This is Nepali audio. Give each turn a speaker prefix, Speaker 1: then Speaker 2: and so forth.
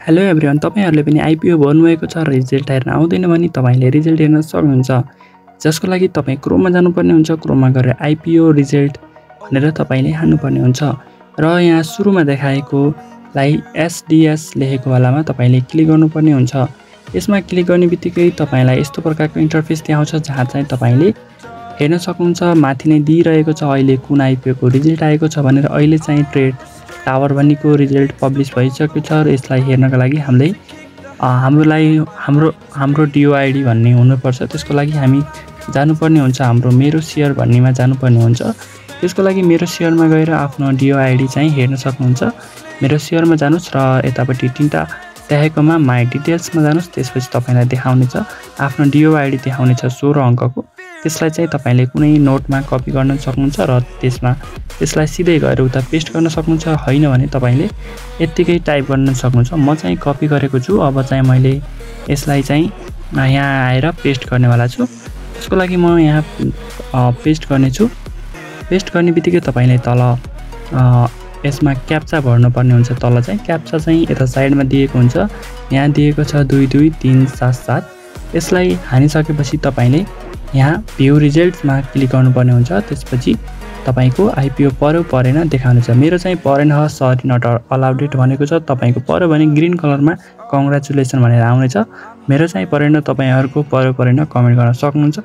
Speaker 1: हेलो एभ्रिवान, तपाईँहरूले पनि आइपिओ भन्नुभएको छ, रिजल्ट हेर्न आउँदैन भने तपाईँले रिजल्ट हेर्न सक्नुहुन्छ। जसको लागि तपाईँ क्रोममा जानुपर्ने हुन्छ। क्रोममा गएर आइपिओ रिजल्ट भनेर तपाईँले हान्नुपर्ने हुन्छ र यहाँ सुरुमा देखाएकोलाई एसडिएस लेखेको वालामा तपाईँले क्लिक गर्नुपर्ने हुन्छ। यसमा क्लिक गर्ने बित्तिकै तपाईँलाई यस्तो प्रकारको इन्टरफेस देखाउँछ, जहाँ चाहिँ तपाईँले हेर्न सक्नुहुन्छ। माथि नै दिइरहेको छ अहिले कुन आइपिओको रिजल्ट आएको छ भनेर। अहिले चाहिँ ट्रेड टावर भन्नेको रिजल्ट पब्लिस भइसकेको छ र यसलाई हेर्नका लागि हाम्रो डिओआइडी भन्ने हुनुपर्छ। त्यसको लागि हामी जानुपर्ने हुन्छ हाम्रो मेरो सेयर भन्नेमा जानुपर्ने हुन्छ। त्यसको लागि मेरो सेयरमा गएर आफ्नो डिओआइडी चाहिँ हेर्न सक्नुहुन्छ। मेरो सेयरमा जानुहोस् र यतापट्टि तीनटा देखाएकोमा माई डिटेल्समा जानुहोस्। त्यसपछि तपाईँलाई देखाउनेछ आफ्नो डिओआइडी देखाउनेछ 16 अङ्कको। त्यसलाई चाहिँ तपाईँले कुनै नोटमा कपी गर्न सक्नुहुन्छ र त्यसलाई सिधै गएर उता पेस्ट गर्न सक्नुहुन्छ। होइन भने तपाईँले यत्तिकै टाइप गर्न सक्नुहुन्छ। म चाहिँ कपी गरेको छु। अब चाहिँ मैले यसलाई चाहिँ यहाँ आएर पेस्ट गर्नेवाला छु। त्यसको लागि म यहाँ पेस्ट गर्नेछु। पेस्ट गर्ने बित्तिकै तपाईँले तल यसमा क्याप्चा भर्नुपर्ने हुन्छ। तल चाहिँ क्याप्चा चाहिँ यता साइडमा दिएको हुन्छ। यहाँ दिएको छ 222377। यसलाई हानिसकेपछि तपाईँले यहाँ भ्यू रिजल्ट्समा क्लिक गर्नुपर्ने हुन्छ। त्यसपछि तपाईँको आइपिओ पर्यो परेन देखाउनेछ। मेरो चाहिँ परेन, सरी नट अलाउडेड भनेको छ। तपाईँको पर्यो भने ग्रिन कलरमा कङ्ग्रेचुलेसन भनेर आउनेछ। मेरो चाहिँ परेन। तपाईँहरूको पर्यो परेन कमेन्ट गर्न सक्नुहुन्छ।